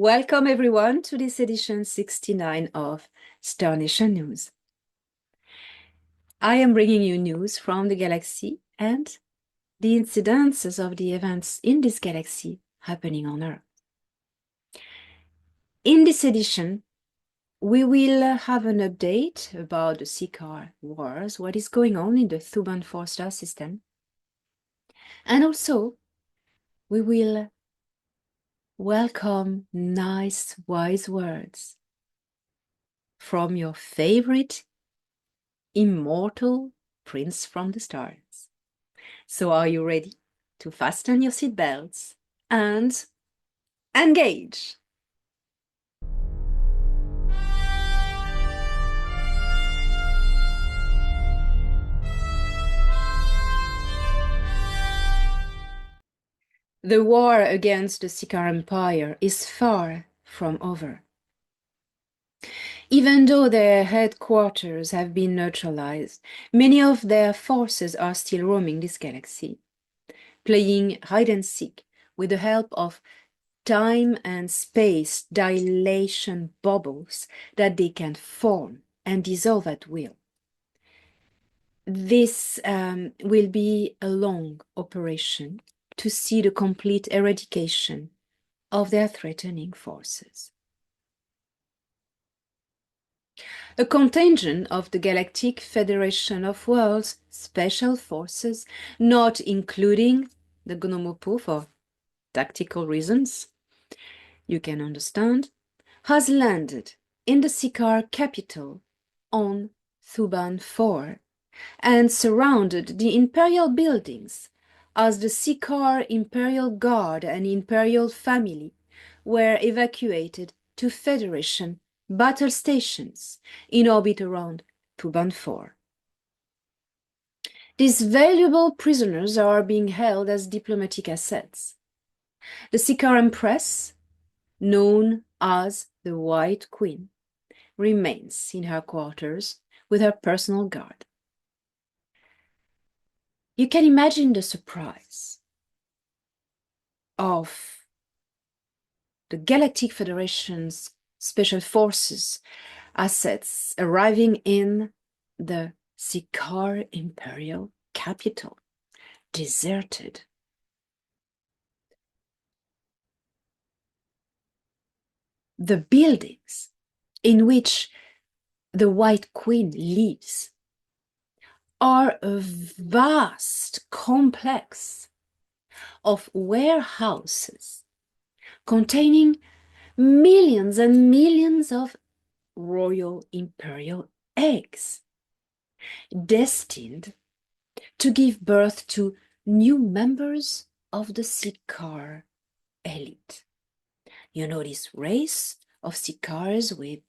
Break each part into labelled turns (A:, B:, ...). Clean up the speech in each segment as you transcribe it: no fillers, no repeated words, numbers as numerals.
A: Welcome everyone to this edition 69 of Star Nation News. I am bringing you news from the galaxy and the incidences of the events in this galaxy happening on Earth. In this edition, we will have an update about the Ciakahrr wars, what is going on in the Thuban 4 star system, and also we will welcome nice, wise words from your favorite immortal prince from the stars. So are you ready to fasten your seatbelts and engage? The war against the Ciakahrr Empire is far from over. Even though their headquarters have been neutralized, many of their forces are still roaming this galaxy, playing hide-and-seek with the help of time and space dilation bubbles that they can form and dissolve at will. This will be a long operation to see the complete eradication of their threatening forces. A contingent of the Galactic Federation of Worlds Special Forces, not including the Gnomopo for tactical reasons, you can understand, has landed in the Ciakahrr capital on Thuban 4 and surrounded the imperial buildings as the Ciakahrr Imperial Guard and Imperial family were evacuated to Federation battle stations in orbit around Thuban 4. These valuable prisoners are being held as diplomatic assets. The Ciakahrr Empress, known as the White Queen, remains in her quarters with her personal guard. You can imagine the surprise of the Galactic Federation's Special Forces assets arriving in the Ciakahrr Imperial capital, deserted. The buildings in which the White Queen lives are a vast complex of warehouses containing millions and millions of royal imperial eggs, destined to give birth to new members of the Ciakahrr elite. You know, this race of Ciakahrrs with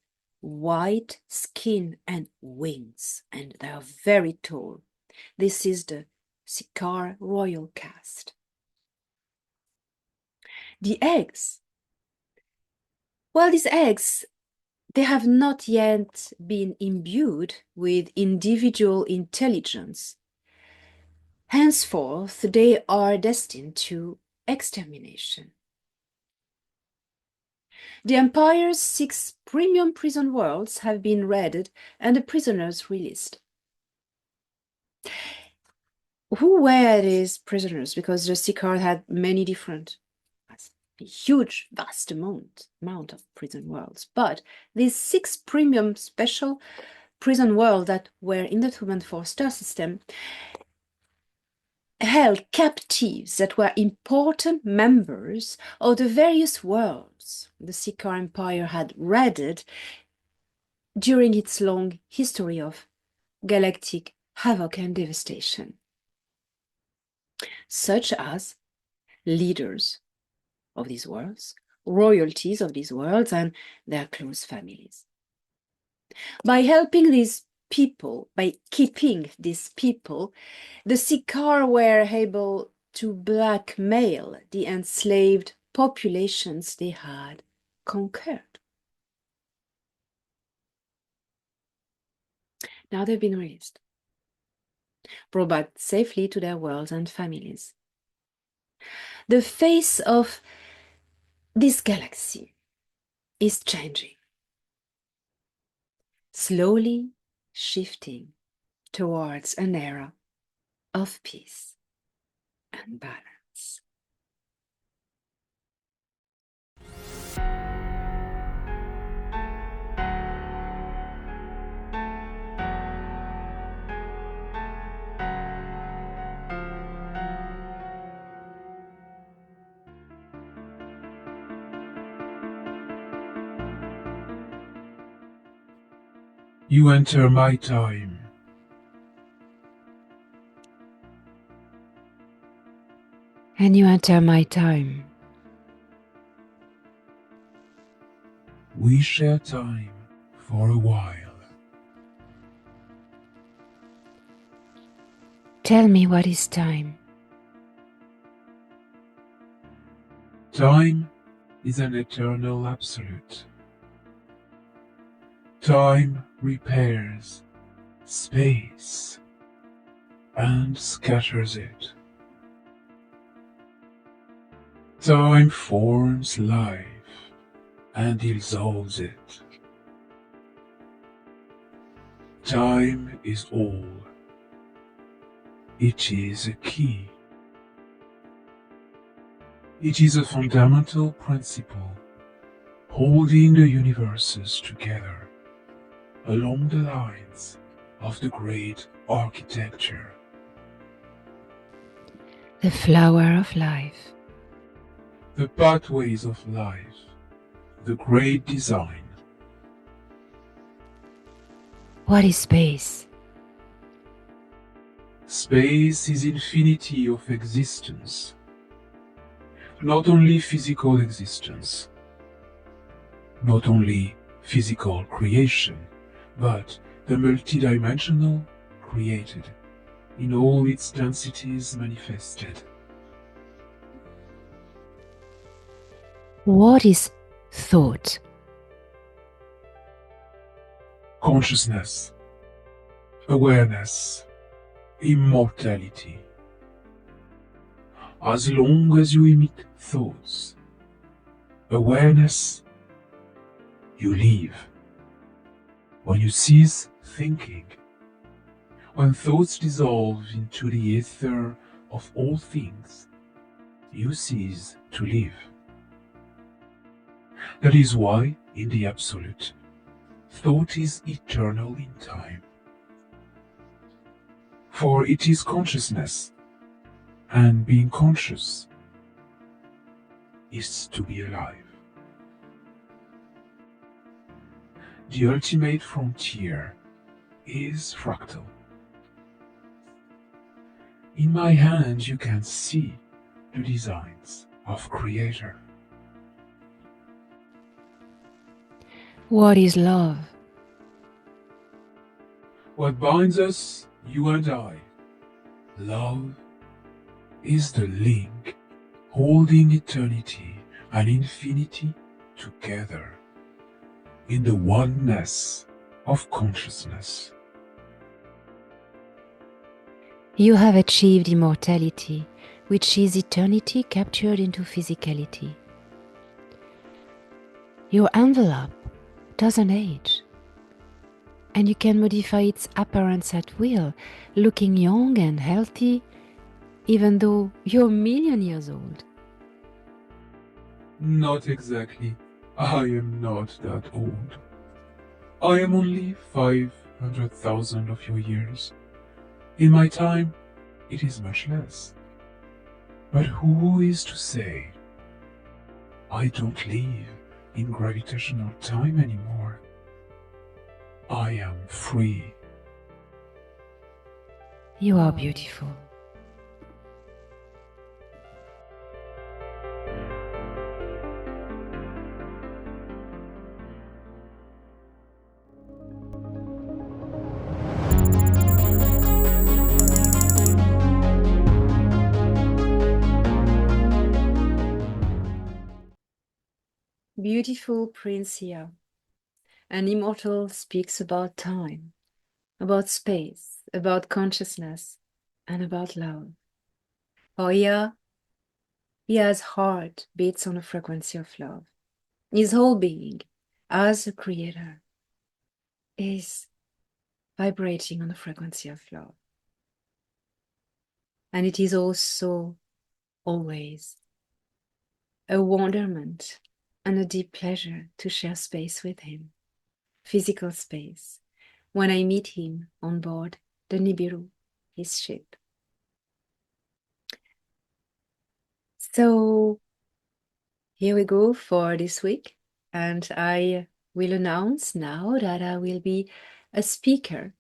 A: white skin and wings, and they are very tall. This is the Ciakahrr royal caste. The eggs, well, these eggs, they have not yet been imbued with individual intelligence. Henceforth, they are destined to extermination. The Empire's 6 premium prison worlds have been raided and the prisoners released. Who were these prisoners? Because the Ciakahrr had many different, a huge, vast amount of prison worlds. But these 6 premium special prison worlds that were in the Thuban 4 star system held captives that were important members of the various worlds the Ciakahrr Empire had raided during its long history of galactic havoc and devastation, such as leaders of these worlds, royalties of these worlds, and their close families. By helping these people, by keeping these people, the Ciakahrr were able to blackmail the enslaved populations they had conquered. Now they've been released, brought back safely to their worlds and families. The face of this galaxy is changing, slowly shifting towards an era of peace and balance.
B: You enter my time.
A: And you enter my time.
B: We share time for a while.
A: Tell me, what is time?
B: Time is an eternal absolute. Time repairs space and scatters it. Time forms life and dissolves it. Time is all. It is a key. It is a fundamental principle holding the universes together along the lines of the great architecture.
A: The flower of life.
B: The pathways of life, the great design.
A: What is space?
B: Space is infinity of existence. Not only physical existence, not only physical creation, but the multidimensional created, in all its densities manifested.
A: What is thought?
B: Consciousness, awareness, immortality. As long as you emit thoughts, awareness, you live. When you cease thinking, when thoughts dissolve into the ether of all things, you cease to live. That is why, in the Absolute, thought is eternal in time. For it is consciousness, and being conscious is to be alive. The ultimate frontier is fractal. In my hand you can see the designs of Creator.
A: What is love?
B: What binds us, you and I, love, is the link holding eternity and infinity together in the oneness of consciousness.
A: You have achieved immortality, which is eternity captured into physicality. Your envelope doesn't age, and you can modify its appearance at will, looking young and healthy, even though you're a million years old.
B: Not exactly. I am not that old. I am only 500,000 of your years. In my time, it is much less. But who is to say? I don't live in gravitational time anymore. I am free.
A: You are beautiful. Beautiful Prince Ciakahrr. An immortal speaks about time, about space, about consciousness, and about love. For Ciakahrr, his heart beats on a frequency of love. His whole being as a creator is vibrating on the frequency of love. And it is also always a wonderment and a deep pleasure to share space with him, physical space, when I meet him on board the Nibiru, his ship. So here we go for this week, and I will announce now that I will be a speaker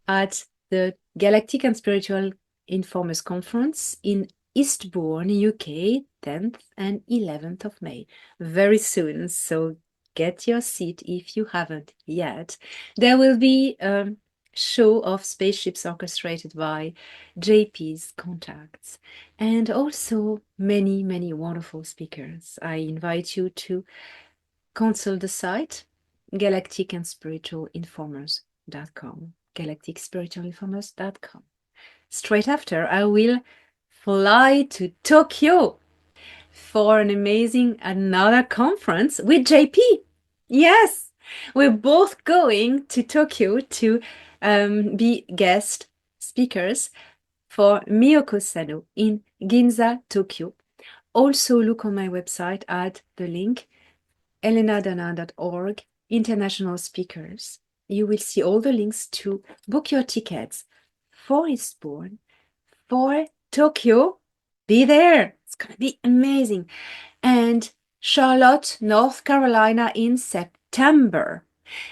A: at the Galactic and Spiritual Informers Conference in Eastbourne, UK, 10th and 11th of May, very soon. So get your seat if you haven't yet. There will be a show of spaceships orchestrated by JP's contacts, and also many, many wonderful speakers. I invite you to consult the site galacticandspiritualinformers.com. galacticspiritualinformers.com. Straight after, I will fly to Tokyo for an amazing another conference with JP. Yes, we're both going to Tokyo to be guest speakers for Miyoko Sano in Ginza, Tokyo. Also look on my website at the link elenadana.org, international speakers. You will see all the links to book your tickets for Eastbourne, for Tokyo. Be there. It's going to be amazing. And Charlotte, North Carolina in September.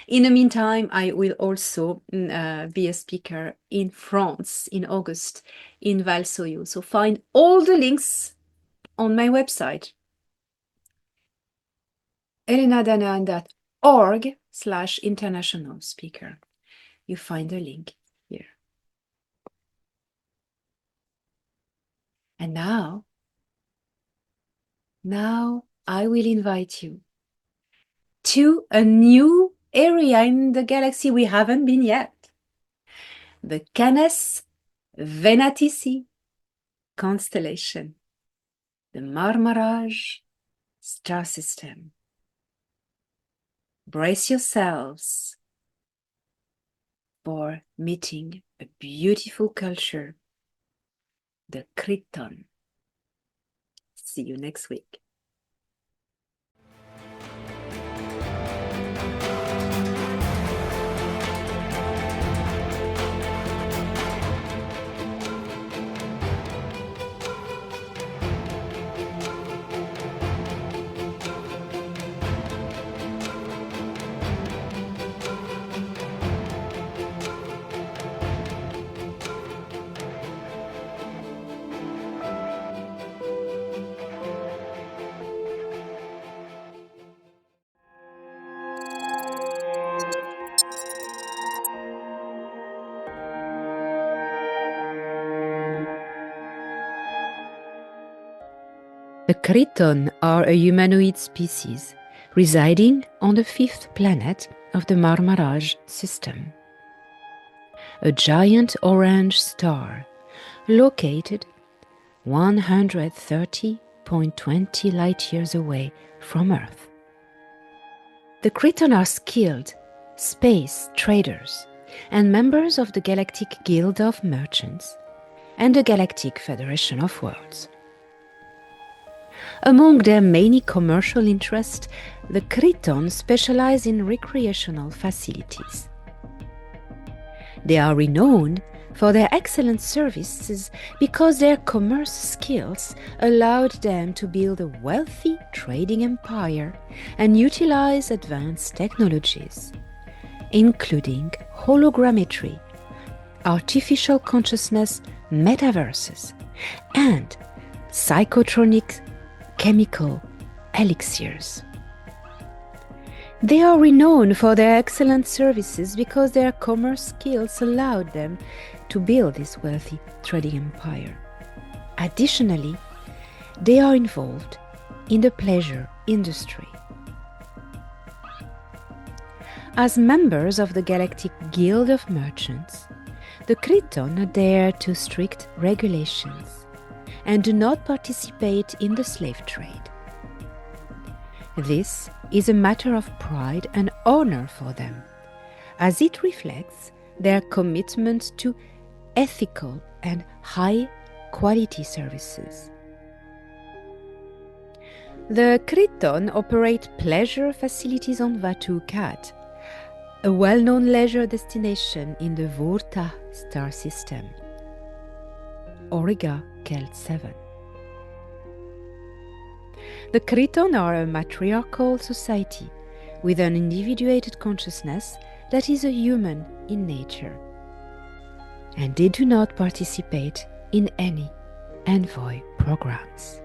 A: In the meantime, I will also be a speaker in France in August in Val-Soyo. So find all the links on my website, elenadanan.org/international speaker. You find the link here. And now I will invite you to a new area in the galaxy we haven't been yet. The Canes Venatici constellation, the Marmaraj star system. Brace yourselves for meeting a beautiful culture, the Kriton. See you next week. The Kriton are a humanoid species residing on the fifth planet of the Marmaraj system. A giant orange star located 130.20 light-years away from Earth. The Kriton are skilled space traders and members of the Galactic Guild of Merchants and the Galactic Federation of Worlds. Among their many commercial interests, the Kriton specialize in recreational facilities. They are renowned for their excellent services because their commerce skills allowed them to build a wealthy trading empire and utilize advanced technologies, including hologrammetry, artificial consciousness metaverses, and psychotronic chemical elixirs. They are renowned for their excellent services because their commerce skills allowed them to build this wealthy trading empire. Additionally, they are involved in the pleasure industry. As members of the Galactic Guild of Merchants, the Kriton adhere to strict regulations and do not participate in the slave trade. This is a matter of pride and honor for them, as it reflects their commitment to ethical and high-quality services. The Kriton operate pleasure facilities on Vatu Cat, a well-known leisure destination in the Vorta star system, Auriga Kelt 7. The Kriton are a matriarchal society with an individuated consciousness that is a human in nature, and they do not participate in any envoy programs.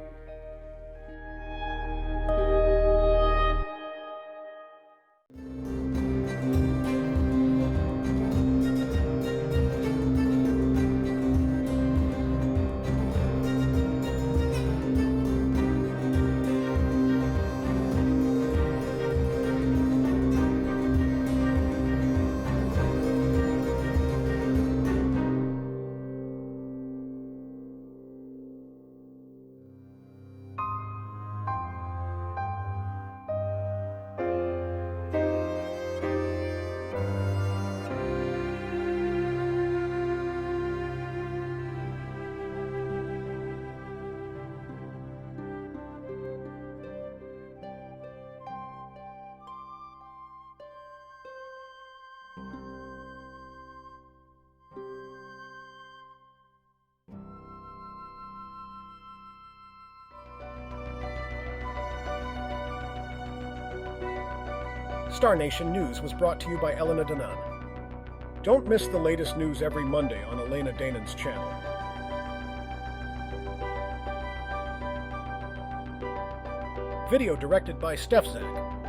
C: Star Nation News was brought to you by Elena Danan. Don't miss the latest news every Monday on Elena Danan's channel. Video directed by StefZak.